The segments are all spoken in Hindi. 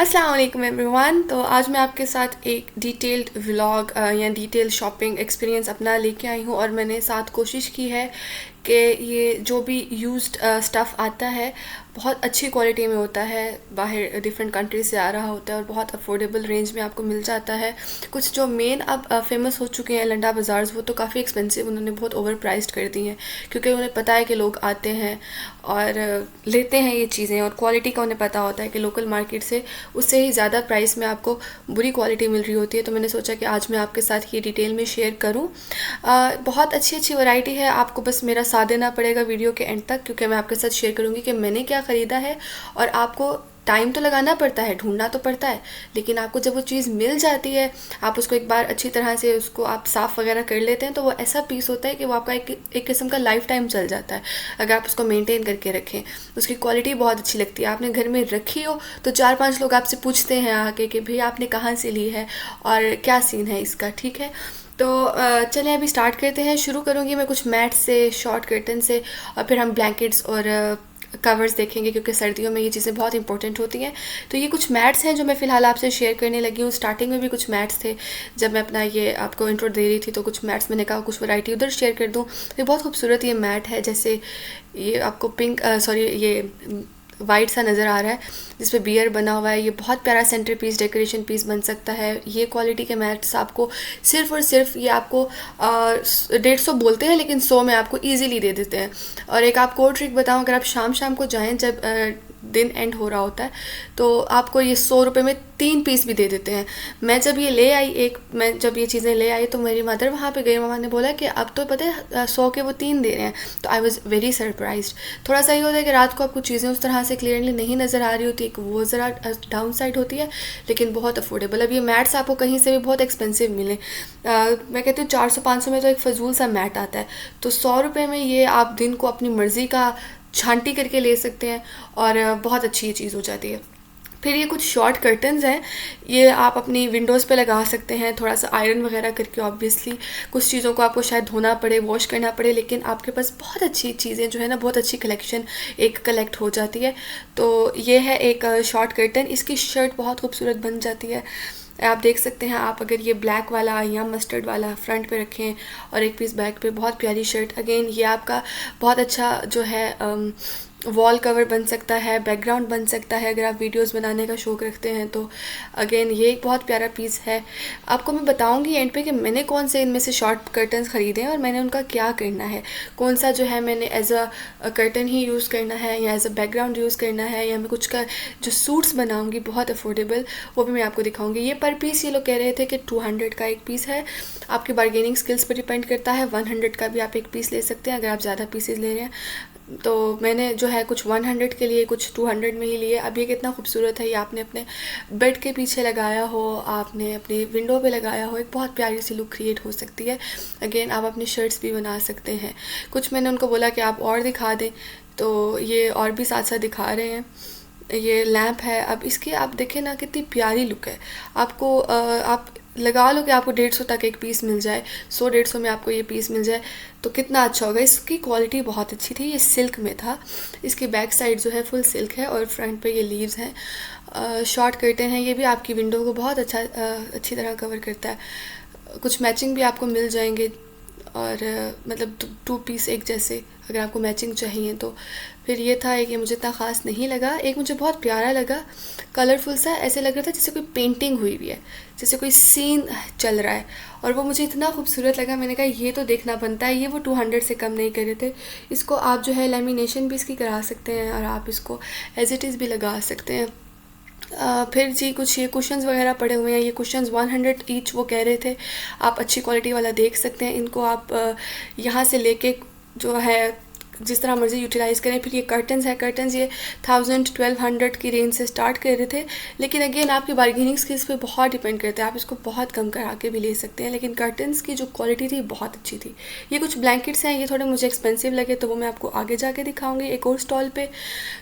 अस्सलाम वालेकुम एवरीवन। तो आज मैं आपके साथ एक डिटेल्ड व्लॉग या डिटेल शॉपिंग एक्सपीरियंस अपना लेके आई हूँ और मैंने साथ कोशिश की है कि ये जो भी यूज्ड स्टफ़ आता है बहुत अच्छी क्वालिटी में होता है, बाहर डिफरेंट कंट्री से आ रहा होता है और बहुत अफोर्डेबल रेंज में आपको मिल जाता है। कुछ जो मेन अब फेमस हो चुके हैं लंडा बाज़ार्स, वो तो काफ़ी एक्सपेंसिव उन्होंने बहुत ओवर प्राइस्ड कर दी हैं, क्योंकि उन्हें पता है कि लोग आते हैं और लेते हैं ये चीज़ें, और क्वालिटी का उन्हें पता होता है कि लोकल मार्केट से उससे ही ज़्यादा प्राइस में आपको बुरी क्वालिटी मिल रही होती है। तो मैंने सोचा कि आज मैं आपके साथ ये डिटेल में शेयर करूँ। बहुत अच्छी अच्छी वैरायटी है, आपको बस मेरा साथ देना पड़ेगा वीडियो के एंड तक, क्योंकि मैं आपके साथ शेयर करूँगी कि मैंने क्या ख़रीदा है। और आपको टाइम तो लगाना पड़ता है, ढूंढना तो पड़ता है, लेकिन आपको जब वो चीज़ मिल जाती है, आप उसको एक बार अच्छी तरह से उसको आप साफ़ वगैरह कर लेते हैं, तो वो ऐसा पीस होता है कि वो आपका एक किस्म का लाइफ टाइम चल जाता है अगर आप उसको मेंटेन करके रखें। उसकी क्वालिटी बहुत अच्छी लगती है। आपने घर में रखी हो तो 4-5 लोग आपसे पूछते हैं आके कि भाई आपने कहाँ से ली है और क्या सीन है इसका, ठीक है। तो चलें अभी स्टार्ट करते हैं। शुरू करूँगी मैं कुछ मैट से, शॉर्ट कर्टन से, और फिर हम ब्लैंकेट्स और कवर्स देखेंगे, क्योंकि सर्दियों में ये चीज़ें बहुत इंपॉर्टेंट होती हैं। तो ये कुछ मैट्स हैं जो मैं फ़िलहाल आपसे शेयर करने लगी हूँ। स्टार्टिंग में भी कुछ मैट्स थे, जब मैं अपना ये आपको इंट्रो दे रही थी तो कुछ मैट्स मैंने कहा कुछ वैरायटी उधर शेयर कर दूँ। ये बहुत खूबसूरत ये मैट है, जैसे ये आपको पिंक सॉरी ये वाइट सा नज़र आ रहा है जिस पे बियर बना हुआ है। ये बहुत प्यारा सेंटर पीस, डेकोरेशन पीस बन सकता है। ये क्वालिटी के मैट्स आपको सिर्फ और सिर्फ ये आपको 150 बोलते हैं, लेकिन 100 में आपको इजीली दे देते हैं। और एक आपको और ट्रिक बताऊं, अगर आप शाम शाम को जाएं जब दिन एंड हो रहा होता है, तो आपको ये 100 रुपये में 3 पीस भी दे देते हैं। मैं जब ये ले आई, मैं जब ये चीज़ें ले आई तो मेरी मदर वहाँ पे गई, मामा ने बोला कि अब तो पता है 100 के वो 3 दे रहे हैं। तो आई वॉज़ वेरी सरप्राइज्ड। थोड़ा सा ये होता है कि रात को आपको चीज़ें उस तरह से क्लियरली नहीं नज़र आ रही होती, वो ज़रा डाउन साइड होती है, लेकिन बहुत अफोर्डेबल। अब ये मैट्स आपको कहीं से भी बहुत एक्सपेंसिव मिले, मैं कहती हूँ 400-500 में तो एक फ़जूल सा मैट आता है, तो 100 रुपये में ये आप दिन को अपनी मर्ज़ी का छांटी करके ले सकते हैं और बहुत अच्छी ये चीज़ हो जाती है। फिर ये कुछ शॉर्ट कर्टन्स हैं, ये आप अपनी विंडोज़ पे लगा सकते हैं, थोड़ा सा आयरन वगैरह करके। ऑब्वियसली कुछ चीज़ों को आपको शायद धोना पड़े, वॉश करना पड़े, लेकिन आपके पास बहुत अच्छी चीज़ें जो है ना, बहुत अच्छी कलेक्शन एक कलेक्ट हो जाती है। तो ये है एक शॉर्ट कर्टन, इसकी शर्ट बहुत खूबसूरत बन जाती है। आप देख सकते हैं, आप अगर ये ब्लैक वाला या मस्टर्ड वाला फ्रंट पे रखें और एक पीस बैक पे, बहुत प्यारी शर्ट। अगेन ये आपका बहुत अच्छा जो है वॉल कवर बन सकता है, बैकग्राउंड बन सकता है, अगर आप वीडियोस बनाने का शौक़ रखते हैं तो। अगेन ये एक बहुत प्यारा पीस है। आपको मैं बताऊंगी एंड पे कि मैंने कौन से इनमें से शॉर्ट कर्टन्स ख़रीदे हैं और मैंने उनका क्या करना है, कौन सा जो है मैंने एज अ कर्टन ही यूज़ करना है या एज अ बैकग्राउंड यूज़ करना है, या मैं कुछ का जो सूट्स बनाऊँगी बहुत अफोर्डेबल, वो भी मैं आपको दिखाऊँगी। ये पर पीस ये लोग कह रहे थे कि 200 का एक पीस है। आपकी बार्गेनिंग स्किल्स पर डिपेंड करता है। 100 का भी आप एक पीस ले सकते हैं अगर आप ज़्यादा पीसेज ले रहे हैं। तो मैंने जो है कुछ 100 के लिए, कुछ 200 में ही लिए। अब ये कितना खूबसूरत है, ये आपने अपने बेड के पीछे लगाया हो, आपने अपनी विंडो पे लगाया हो, एक बहुत प्यारी सी लुक क्रिएट हो सकती है। अगेन आप अपनी शर्ट्स भी बना सकते हैं। कुछ मैंने उनको बोला कि आप और दिखा दें, तो ये और भी साथ साथ दिखा रहे हैं। ये लैंप है, अब इसकी आप देखें ना कितनी प्यारी लुक है। आपको आप लगा लो कि आपको 150 तक एक पीस मिल जाए, 100-150 में आपको ये पीस मिल जाए तो कितना अच्छा होगा। इसकी क्वालिटी बहुत अच्छी थी, ये सिल्क में था। इसकी बैक साइड जो है फुल सिल्क है और फ्रंट पे ये लीव्स हैं। शॉर्ट कर्टन हैं, ये भी आपकी विंडो को बहुत अच्छी तरह कवर करता है। कुछ मैचिंग भी आपको मिल जाएंगे, और मतलब 2 पीस एक जैसे अगर आपको मैचिंग चाहिए तो। फिर ये था एक, ये मुझे इतना ख़ास नहीं लगा। एक मुझे बहुत प्यारा लगा, कलरफुल सा, ऐसे लग रहा था जैसे कोई पेंटिंग हुई हुई है, जैसे कोई सीन चल रहा है, और वो मुझे इतना खूबसूरत लगा। मैंने कहा ये तो देखना बनता है। ये वो 200 से कम नहीं कर रहे थे। इसको आप जो है लेमिनेशन भी इसकी करा सकते हैं और आप इसको एज इट इज़ भी लगा सकते हैं। फिर जी कुछ ये कुशन्स वगैरह पड़े हुए हैं। ये कुशन्स 100 ईच वो कह रहे थे। आप अच्छी क्वालिटी वाला देख सकते हैं। इनको आप यहाँ से लेके जो है जिस तरह मर्ज़ी यूटिलाइज़ करें। फिर ये कर्टन्स है, कर्टन्स ये 1000-1200 की रेंज से स्टार्ट कर रहे थे, लेकिन अगेन आपकी बार्गेनिंग स्किल्स पे बहुत डिपेंड करते हैं। आप इसको बहुत कम करा के भी ले सकते हैं, लेकिन कर्टन्स की जो क्वालिटी थी बहुत अच्छी थी। ये कुछ ब्लैंकेट्स हैं, ये थोड़े मुझे एक्सपेंसिव लगे, तो वो मैं आपको आगे जाके दिखाऊंगी एक और स्टॉल पे।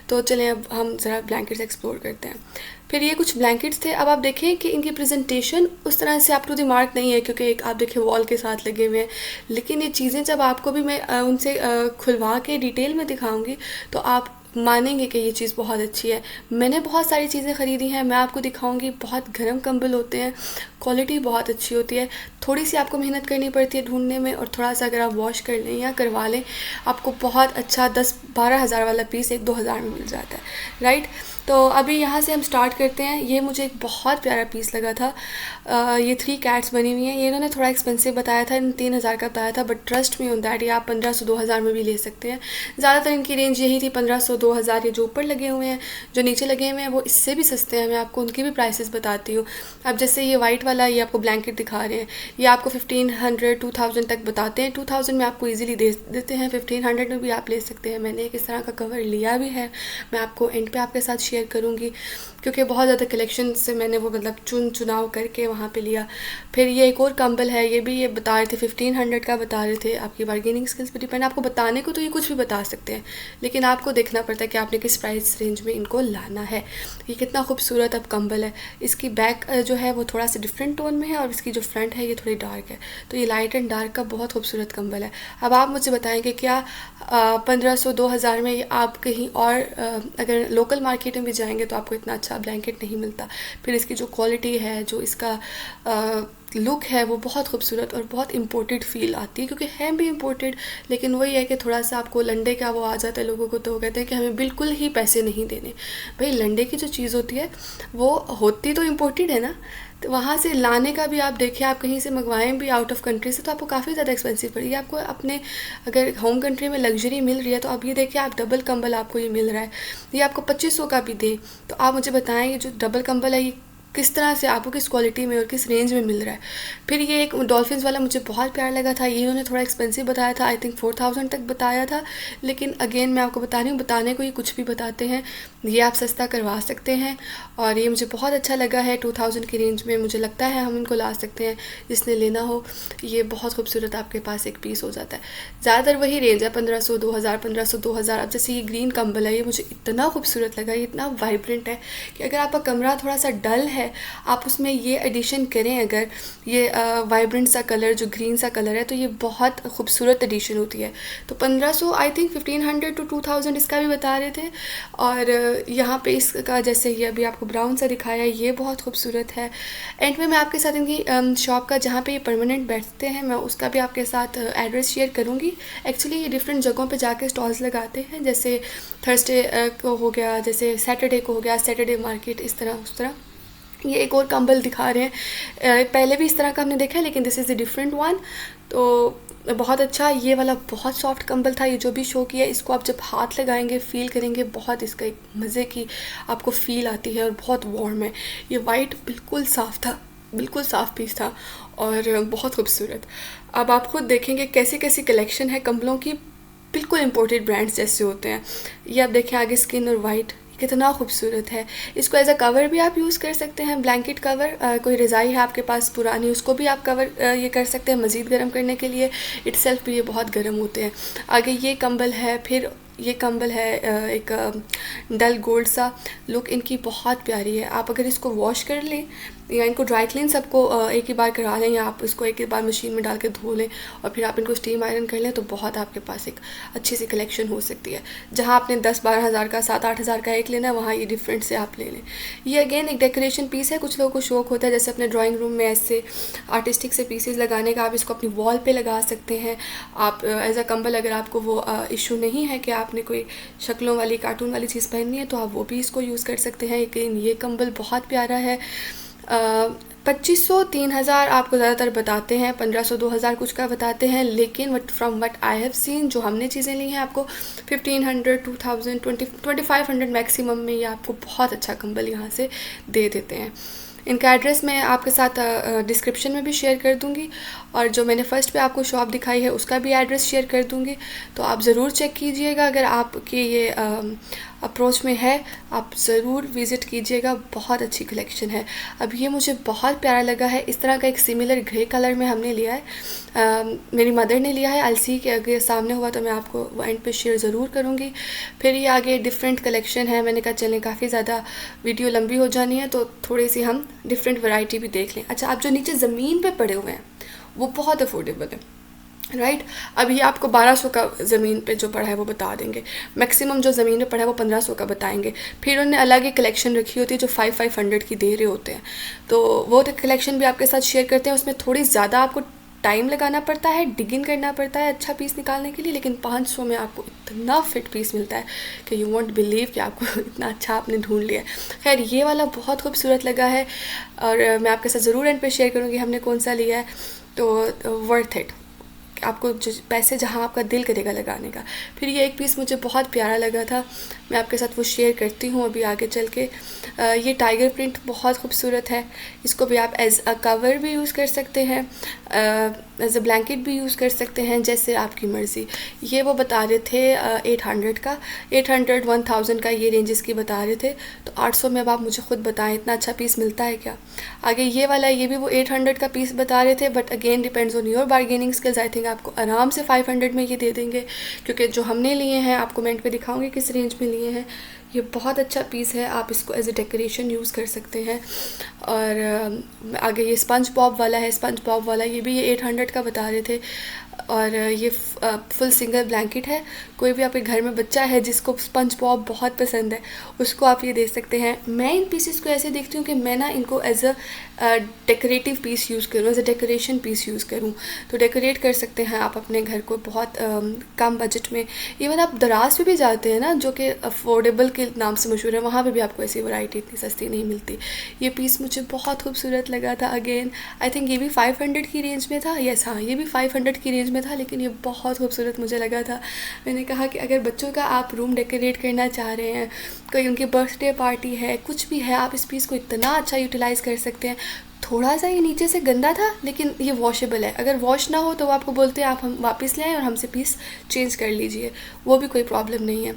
तो चलें अब हम ज़रा ब्लैंकेट्स एक्सप्लोर करते हैं। फिर ये कुछ ब्लैंकेट्स थे। अब आप देखें कि इनकी प्रेजेंटेशन उस तरह से आप टू द मार्क नहीं है, क्योंकि एक आप देखें वॉल के साथ लगे हुए हैं, लेकिन ये चीज़ें जब आपको भी मैं उनसे खुलवा के डिटेल में दिखाऊंगी तो आप मानेंगे कि ये चीज़ बहुत अच्छी है। मैंने बहुत सारी चीज़ें ख़रीदी हैं, मैं आपको दिखाऊंगी। बहुत गर्म कंबल होते हैं, क्वालिटी बहुत अच्छी होती है। थोड़ी सी आपको मेहनत करनी पड़ती है ढूंढने में, और थोड़ा सा अगर आप वॉश कर लें या करवा लें, आपको बहुत अच्छा 10-12 हज़ार वाला पीस 1-2 हज़ार में मिल जाता है, राइट। तो अभी यहाँ से हम स्टार्ट करते हैं। ये मुझे एक बहुत प्यारा पीस लगा था। ये 3 कैट्स बनी हुई हैं। ये इन्होंने थोड़ा एक्सपेंसिव बताया था, इन 3,000 का बताया था, but trust me on that, ये आप 1500-2000 में भी ले सकते हैं। ज़्यादातर इनकी रेंज यही थी, 1500-2000। ये जो ऊपर लगे हुए हैं, जो नीचे लगे हुए हैं, वो इससे भी सस्ते हैं। मैं आपको उनकी भी प्राइसेस बताती हूँ। अब जैसे ये वाइट वाला, ये आपको ब्लैंकेट दिखा रहे हैं, ये आपको 1500-2000 तक बताते हैं। 2000 में आपको ईजिली दे देते हैं, 1500 में भी आप ले सकते हैं। मैंने एक इस तरह का कवर लिया भी है, मैं आपको एंड पे आपके साथ शेयर करूँगी, क्योंकि बहुत ज़्यादा कलेक्शन से मैंने वो मतलब चुनाव करके वहाँ पे लिया। फिर ये एक और कंबल है, ये भी ये बता रहे थे 1500 का बता रहे थे। आपकी बार्गेनिंग स्किल्स पर डिपेंड। आपको बताने को तो ये कुछ भी बता सकते हैं, लेकिन आपको देखना पड़ता है कि आपने किस प्राइस रेंज में इनको लाना है। ये कितना खूबसूरत अब कंबल है। इसकी बैक जो है वो थोड़ा सा डिफरेंट टोन में है, और इसकी जो फ्रंट है ये थोड़ी डार्क है। तो ये लाइट एंड डार्क का बहुत खूबसूरत कंबल है। अब आप मुझे बताएंगे क्या 1500-2000 में ये आप कहीं और अगर लोकल मार्केट में भी जाएंगे तो आपको इतना अच्छा ब्लैंकेट नहीं मिलता। फिर इसकी जो क्वालिटी है, जो इसका लुक है, वो बहुत खूबसूरत और बहुत इम्पोर्टेड फील आती है, क्योंकि है भी इम्पोर्टेड, लेकिन वही है कि थोड़ा सा आपको लंडे का वो आ जाता है लोगों को। तो वो कहते हैं कि हमें बिल्कुल ही पैसे नहीं देने। भाई लंडे की जो चीज़ होती है वो होती तो इम्पोर्टेड है ना, तो वहाँ से लाने का भी आप देखिए, आप कहीं से मंगवाएं भी आउट ऑफ कंट्री से, तो आपको काफ़ी ज़्यादा एक्सपेंसिव पड़ेगी। आपको अपने अगर होम कंट्री में लग्जरी मिल रही है, तो अब ये देखिए आप डबल कंबल आपको ये मिल रहा है, ये आपको 2500 का भी दे, तो आप मुझे बताएं ये जो डबल कंबल है ये किस तरह से आपको किस क्वालिटी में और किस रेंज में मिल रहा है। फिर ये एक डॉल्फिन्स वाला मुझे बहुत प्यारा लगा था। ये उन्होंने थोड़ा एक्सपेंसिव बताया था, आई थिंक 4000 तक बताया था, लेकिन अगेन मैं आपको बता रही हूँ, बताने को ये कुछ भी बताते हैं। ये आप सस्ता करवा सकते हैं, और ये मुझे बहुत अच्छा लगा है। 2000 की रेंज में मुझे लगता है हम इनको ला सकते हैं, जिसने लेना हो। ये बहुत खूबसूरत आपके पास एक पीस हो जाता है। ज़्यादातर वही रेंज है 1500-2000, 1500-2000। अब जैसे ये ग्रीन कंबल है, ये मुझे इतना खूबसूरत लगा, ये इतना वाइब्रेंट है कि अगर आपका कमरा थोड़ा सा डल है, आप उसमें ये एडिशन करें, अगर ये वाइब्रेंट सा कलर, जो ग्रीन सा कलर है, तो ये बहुत खूबसूरत एडिशन होती है। तो 1500, आई थिंक 1500-2000 इसका भी बता रहे थे। और यहाँ पे इसका जैसे ये अभी आपको ब्राउन सा दिखाया, ये बहुत खूबसूरत है। एंड में मैं आपके साथ इनकी शॉप का, जहाँ पे ये परमानेंट बैठते हैं, मैं उसका भी आपके साथ एड्रेस शेयर करूँगी। एक्चुअली ये डिफरेंट जगहों पे जाके स्टॉल्स लगाते हैं, जैसे थर्सडे को हो गया, जैसे सैटरडे को हो गया, सैटरडे मार्केट, इस तरह उस तरह। ये एक और कंबल दिखा रहे हैं, पहले भी इस तरह का हमने देखा है, लेकिन this is the different one. तो बहुत अच्छा, ये वाला बहुत सॉफ्ट कंबल था। ये जो भी शो किया, इसको आप जब हाथ लगाएंगे फील करेंगे, बहुत इसका एक मज़े की आपको फील आती है, और बहुत वार्म है। ये वाइट बिल्कुल साफ़ था, बिल्कुल साफ़ पीस था, और बहुत खूबसूरत। अब आप खुद देखेंगे कैसी कैसी कलेक्शन है कंबलों की, बिल्कुल इम्पोर्टेड ब्रांड्स जैसे होते हैं। ये आप देखें आगे, स्किन और वाइट कितना खूबसूरत है। इसको एज अ कवर भी आप यूज़ कर सकते हैं, ब्लैंकेट कवर। कोई रज़ाई है आपके पास पुरानी, उसको भी आप कवर ये कर सकते हैं मज़ीद गर्म करने के लिए। इटसेल्फ भी ये बहुत गर्म होते हैं। आगे ये कंबल है, फिर ये कंबल है एक डल गोल्ड सा। लुक इनकी बहुत प्यारी है। आप अगर इसको वॉश कर लें या इनको ड्राई क्लीन सबको एक ही बार करा लें, या आप इसको एक ही बार मशीन में डाल के धो लें और फिर आप इनको स्टीम आयरन कर लें, तो बहुत आपके पास एक अच्छी सी कलेक्शन हो सकती है। जहाँ आपने 10-12 हज़ार का, 7-8 हज़ार का एक लेना है, वहाँ ये डिफरेंट से आप ले लें। ये अगेन एक डेकोरेशन पीस है। कुछ लोगों को शौक होता है जैसे अपने ड्राइंग रूम में ऐसे आर्टिस्टिक से पीसेस लगाने का, आप इसको अपनी वॉल पे लगा सकते हैं। आप एज अ कंबल, अगर आपको वो इशू नहीं है कि आपने कोई शक्लों वाली, कार्टून वाली चीज़ पहननी है, तो आप वो भी इसको यूज़ कर सकते हैं। लेकिन ये कंबल बहुत प्यारा है। 2500-3000 आपको ज़्यादातर बताते हैं, 1500-2000 कुछ का बताते हैं, लेकिन from what I have seen, जो हमने चीज़ें ली हैं, आपको 1500, 2000, 2500 मैक्सिमम में ये आपको बहुत अच्छा कंबल यहाँ से दे देते हैं। इनका एड्रेस मैं आपके साथ डिस्क्रिप्शन में भी शेयर कर दूँगी, और जो मैंने फ़र्स्ट पे आपको शॉप दिखाई है उसका भी एड्रेस शेयर कर दूँगी। तो आप ज़रूर चेक कीजिएगा, अगर आपके ये अप्रोच में है, आप ज़रूर विज़िट कीजिएगा। बहुत अच्छी कलेक्शन है। अब ये मुझे बहुत प्यारा लगा है। इस तरह का एक सिमिलर ग्रे कलर में हमने लिया है, मेरी मदर ने लिया है। अलसी के अगर सामने हुआ तो मैं आपको वो एंड पे शेयर ज़रूर करूँगी। फिर ये आगे डिफरेंट कलेक्शन है। मैंने कहा चलें, काफ़ी ज़्यादा वीडियो लंबी हो जानी है, तो थोड़ी सी हम डिफरेंट वैरायटी भी देख लें। अच्छा, आप जो नीचे ज़मीन पे पड़े हुए हैं वो बहुत अफोर्डेबल है। राइट। अभी आपको 1200 का ज़मीन पे जो पड़ा है वो बता देंगे, मैक्सिमम जो ज़मीन पे पड़ा है वो 1500 का बताएंगे। फिर उन्होंने अलग ही कलेक्शन रखी होती है जो 500 की दे रहे होते हैं, तो वो तो कलेक्शन भी आपके साथ शेयर करते हैं। उसमें थोड़ी ज़्यादा आपको टाइम लगाना पड़ता है, डिगिंग करना पड़ता है अच्छा पीस निकालने के लिए, लेकिन 500 में आपको इतना फिट पीस मिलता है कि यू वॉन्ट बिलीव कि आपको इतना अच्छा आपने ढूंढ लिया। खैर ये वाला बहुत खूबसूरत लगा है और मैं आपके साथ ज़रूर एंड पे शेयर करूँगी हमने कौन सा लिया है। तो वर्थ इट, आपको पैसे जहाँ आपका दिल करेगा लगाने का। फिर ये एक पीस मुझे बहुत प्यारा लगा था, मैं आपके साथ वो शेयर करती हूँ अभी आगे चल के। ये टाइगर प्रिंट बहुत खूबसूरत है, इसको भी आप एज अ कवर भी यूज़ कर सकते हैं, एज अ ब्लैंकेट भी यूज़ कर सकते हैं, जैसे आपकी मर्ज़ी। ये वो बता रहे थे 800 का, 800 1000 का ये रेंज इसकी बता रहे थे। तो 800 में अब आप मुझे ख़ुद बताएं इतना अच्छा पीस मिलता है क्या। आगे ये वाला, ये भी वो 800 का पीस बता रहे थे, but again depends on your bargaining skills. I think आपको आराम से 500 में ये दे देंगे, क्योंकि जो हमने लिए हैं आपको कमेंट पे दिखाऊंगी किस रेंज में लिए हैं। ये बहुत अच्छा पीस है, आप इसको एज ए डेकोरेशन यूज़ कर सकते हैं। और आगे ये स्पंज बॉब वाला है, स्पंज बॉब वाला ये भी ये 800 का बता रहे थे। और ये फुल सिंगल ब्लैंकेट है, कोई भी आपके घर में बच्चा है जिसको स्पंज बॉब बहुत पसंद है उसको आप ये दे सकते हैं। मैं इन पीसेस को ऐसे देखती हूँ कि मैं ना इनको as a decorative piece use करूँ, as a decoration piece use करूँ, तो डेकोरेट कर सकते हैं आप अपने घर को बहुत कम बजट में। इवन आप दराज पे भी जाते हैं ना, जो कि अफोर्डेबल के नाम से मशहूर है, वहाँ पे भी आपको ऐसी वैरायटी इतनी सस्ती नहीं मिलती। ये पीस मुझे बहुत खूबसूरत लगा था। अगेन आई थिंक ये भी 500 की रेंज में था, यस हाँ ये भी 500 की रेंज में था, लेकिन ये बहुत खूबसूरत मुझे लगा था। मैंने कहा कि अगर बच्चों का आप रूम डेकोरेट करना चाह रहे हैं, कोई उनकी बर्थडे पार्टी है, कुछ भी है, आप इस पीस को इतना अच्छा यूटिलाइज़ कर सकते हैं। थोड़ा सा ये नीचे से गंदा था, लेकिन ये वॉशेबल है, अगर वॉश ना हो तो वो आपको बोलते हैं आप हम वापस ले आएँ और हमसे पीस चेंज कर लीजिए, वो भी कोई प्रॉब्लम नहीं है।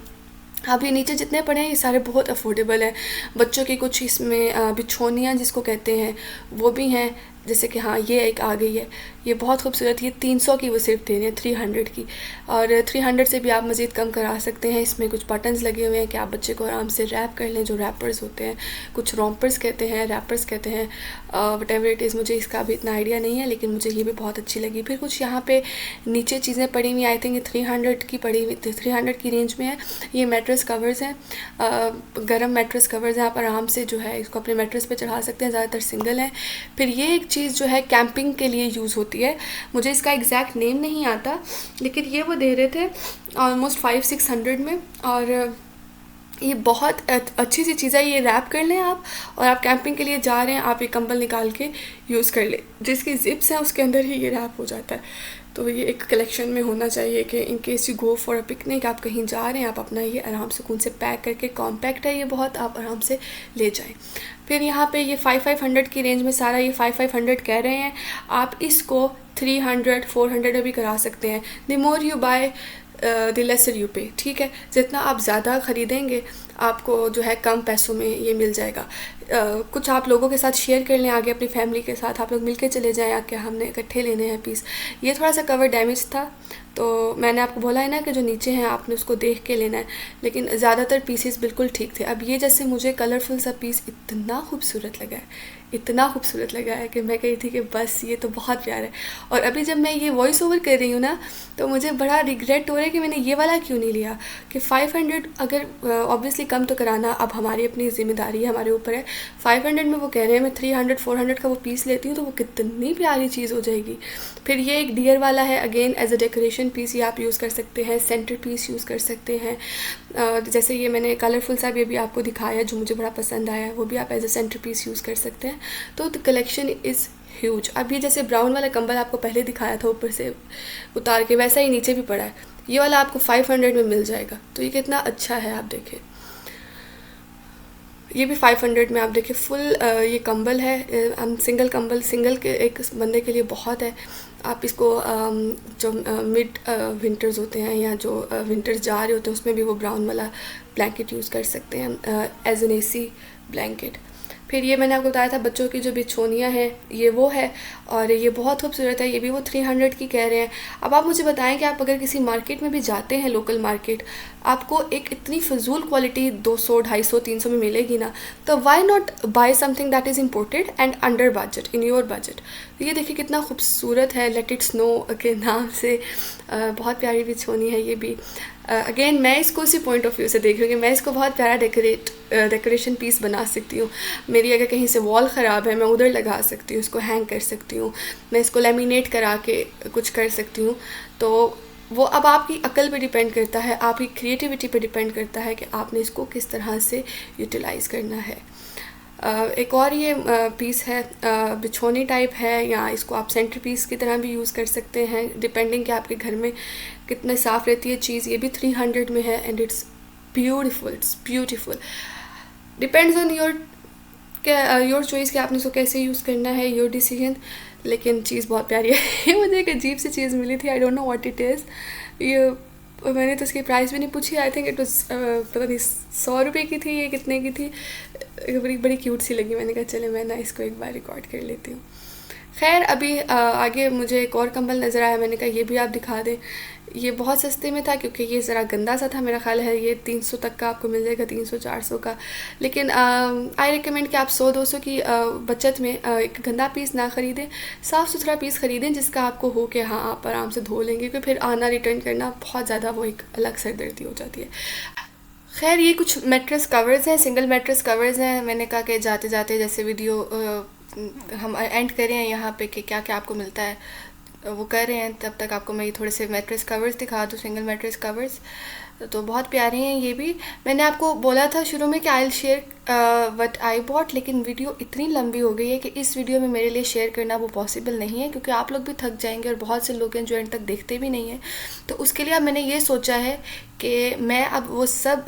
अब ये नीचे जितने पड़े हैं ये सारे बहुत अफोर्डेबल हैं। बच्चों की कुछ इसमें बिछोनियाँ जिसको कहते हैं वो भी हैं, जैसे कि हाँ ये एक आ गई है, ये बहुत खूबसूरत, ये 300 की वो सिर्फ दे रहे हैं 300 की। और 300 से भी आप मज़ीद कम करा सकते हैं। इसमें कुछ बटन्स लगे हुए हैं कि आप बच्चे को आराम से रैप कर लें, जो रैपर्स होते हैं, कुछ रोम्पर्स कहते हैं, रैपर्स कहते हैं, वट एवर इट इज़, मुझे इसका भी इतना आइडिया नहीं है, लेकिन मुझे ये भी बहुत अच्छी लगी। फिर कुछ यहाँ पे नीचे चीज़ें पड़ी हुई, आई थिंक ये 300 की पड़ी हुई, 300 की रेंज में है। ये मैट्रेस कवर्स हैं, गर्म मैट्रेस कवर्स हैं, आप आराम से जो है इसको अपने मैट्रेस पे चढ़ा सकते हैं, ज़्यादातर सिंगल हैं। फिर ये एक चीज़ जो है कैंपिंग के लिए यूज़ होती है, मुझे इसका एग्जैक्ट नेम नहीं आता, लेकिन ये वो दे रहे थे ऑलमोस्ट 500-600 में। और ये बहुत अच्छी सी चीज़ है, ये रैप कर लें आप, और आप कैंपिंग के लिए जा रहे हैं, आप ये कंबल निकाल के यूज़ कर लें, जिसकी जिप्स हैं उसके अंदर ही ये रैप हो जाता है। तो ये एक कलेक्शन में होना चाहिए कि in case you go for a picnic, आप कहीं जा रहे हैं, आप अपना ये आराम सुकून से पैक करके, कॉम्पैक्ट है ये बहुत, आप आराम से ले जाएं। फिर यहाँ पे ये 500 की रेंज में सारा ये 500 कह रहे हैं, आप इसको 300-400 में भी करा सकते हैं। The more you by the lesser you पे, ठीक है, जितना आप ज़्यादा ख़रीदेंगे आपको जो है कम पैसों में ये मिल जाएगा। कुछ आप लोगों के साथ शेयर कर लें आगे अपनी फैमिली के साथ, आप लोग मिलके चले जाएं, या क्या हमने इकट्ठे लेने हैं पीस। ये थोड़ा सा कवर डैमेज था, तो मैंने आपको बोला है ना कि जो नीचे हैं आपने उसको देख के लेना है, लेकिन ज़्यादातर पीसेस बिल्कुल ठीक थे। अब ये जैसे मुझे कलरफुल सा पीस इतना खूबसूरत लगा है, इतना खूबसूरत लगा है कि मैं कही थी कि बस ये तो बहुत प्यारा है। और अभी जब मैं ये वॉइस ओवर कर रही हूँ ना, तो मुझे बड़ा रिग्रेट हो रहा है कि मैंने ये वाला क्यों नहीं लिया। कि 500 अगर ऑब्वियसली कम तो कराना अब हमारी अपनी ज़िम्मेदारी है, हमारे ऊपर है। 500 में वो कह रहे हैं, मैं 300-400 का वो पीस लेती हूँ तो वो कितनी प्यारी चीज़ हो जाएगी। फिर ये एक डियर वाला है, again as a decoration piece ये आप यूज़ कर सकते हैं, सेंटर पीस यूज़ कर सकते हैं। जैसे ये मैंने कलरफुल सा भी अभी आपको दिखाया जो मुझे बड़ा पसंद आया, वो भी आप as a centre piece use कर सकते हैं। तो द कलेक्शन इज़ ह्यूज। अब ये जैसे ब्राउन वाला कंबल आपको पहले दिखाया था ऊपर से उतार के, वैसा ही नीचे भी पड़ा है, ये वाला आपको 500 में मिल जाएगा। तो ये कितना अच्छा है, आप देखें, ये भी 500 में आप देखिए फुल ये कंबल है, सिंगल कंबल, सिंगल के एक बंदे के लिए बहुत है। आप इसको जो मिड विंटर्स होते हैं या जो विंटर्स जा रहे होते हैं उसमें भी वो ब्राउन वाला ब्लैंकेट यूज़ कर सकते हैं एज एन एसी ब्लैंकेट। फिर ये मैंने आपको बताया था बच्चों की जो बिछोनियाँ हैं, ये वो है और ये बहुत खूबसूरत है, ये भी वो 300 की कह रहे हैं। अब आप मुझे बताएं कि आप अगर किसी मार्केट में भी जाते हैं, लोकल मार्केट, आपको एक इतनी फजूल क्वालिटी 200, 250, 300 में मिलेगी ना, तो why not buy something that is imported and under budget, in your budget. तो ये देखिए कितना खूबसूरत है, लेट इट स्नो के नाम से। बहुत प्यारी बिछोनी है ये भी। अगेन मैं इसको उसी पॉइंट ऑफ व्यू से देख रही हूँ कि मैं इसको बहुत प्यारा डेकोरेशन पीस बना सकती हूँ। मेरी अगर कहीं से वॉल ख़राब है, मैं उधर लगा सकती हूँ, इसको हैंग कर सकती हूँ, मैं इसको लेमिनेट करा के कुछ कर सकती हूँ। तो वो अब आपकी अकल पे डिपेंड करता है, आपकी क्रिएटिविटी पे डिपेंड करता है कि आपने इसको किस तरह से यूटिलाइज़ करना है। एक और ये पीस है, बिछोनी टाइप है, या इसको आप सेंटर पीस की तरह भी यूज़ कर सकते हैं, डिपेंडिंग कि आपके घर में कितने साफ़ रहती है चीज़। ये भी 300 में है and it's beautiful. Depends on your choice कि आपने इसको कैसे यूज़ करना है, योर डिसीजन। लेकिन चीज़ बहुत प्यारी है। मुझे एक अजीब सी चीज़ मिली थी, I don't know what it is. ये मैंने तो इसकी प्राइस भी नहीं पूछी, आई थिंक इट वाज पता नहीं 100 रुपये की थी, ये कितने की थी। बड़ी बड़ी क्यूट सी लगी, मैंने कहा चले मैं ना इसको एक बार रिकॉर्ड कर लेती हूँ। खैर अभी आगे मुझे एक और कंबल नज़र आया, मैंने कहा ये भी आप दिखा दें। ये बहुत सस्ते में था क्योंकि ये ज़रा गंदा सा था, मेरा ख्याल है ये 300 तक का आपको मिल जाएगा, 300-400 का। लेकिन आई रिकमेंड कि आप 100-200 की बचत में एक गंदा पीस ना ख़रीदें, साफ़ सुथरा पीस ख़रीदें जिसका आपको हो कि हाँ आप आराम से धो लेंगे, क्योंकि फिर आना रिटर्न करना बहुत ज़्यादा वो एक अलग सरदर्दी हो जाती है। खैर ये कुछ मैट्रेस कवर्स हैं, सिंगल मैट्रेस कवर्स हैं। मैंने कहा कि जाते जाते जैसे वीडियो हम एंड करें यहाँ पे कि क्या क्या आपको मिलता है, वो कर रहे हैं, तब तक आपको मैं ये थोड़े से मैट्रेस कवर्स दिखा दूँ, सिंगल मैट्रेस कवर्स। तो बहुत प्यारे हैं ये भी। मैंने आपको बोला था शुरू में कि I will share what I bought, लेकिन वीडियो इतनी लंबी हो गई है कि इस वीडियो में मेरे लिए शेयर करना वो पॉसिबल नहीं है, क्योंकि आप लोग भी थक जाएंगे और बहुत से लोग हैं जो एंड तक देखते भी नहीं हैं। तो उसके लिए अब मैंने ये सोचा है कि मैं अब वो सब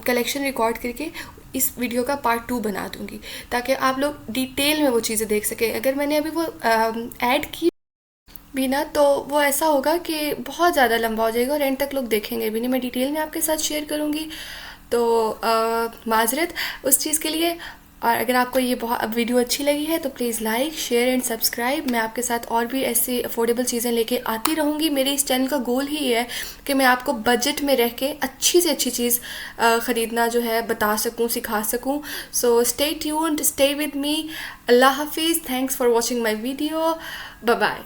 कलेक्शन रिकॉर्ड करके इस वीडियो का पार्ट 2 बना दूँगी, ताकि आप लोग डिटेल में वो चीज़ें देख सकें। अगर मैंने अभी वो ऐड की भी ना, तो वो ऐसा होगा कि बहुत ज़्यादा लंबा हो जाएगा और एंड तक लोग देखेंगे भी नहीं। मैं डिटेल में आपके साथ शेयर करूँगी, तो माजरत उस चीज़ के लिए। और अगर आपको ये बहुत वीडियो अच्छी लगी है तो please like, share and subscribe. मैं आपके साथ और भी ऐसी अफोर्डेबल चीज़ें लेके आती रहूँगी। मेरे इस चैनल का गोल ही ये है कि मैं आपको बजट में रह के अच्छी से अच्छी चीज़ ख़रीदना जो है बता सकूँ, सिखा सकूँ। So stay tuned, stay with me. अल्लाह हाफिज़, thanks for watching my video, bye bye.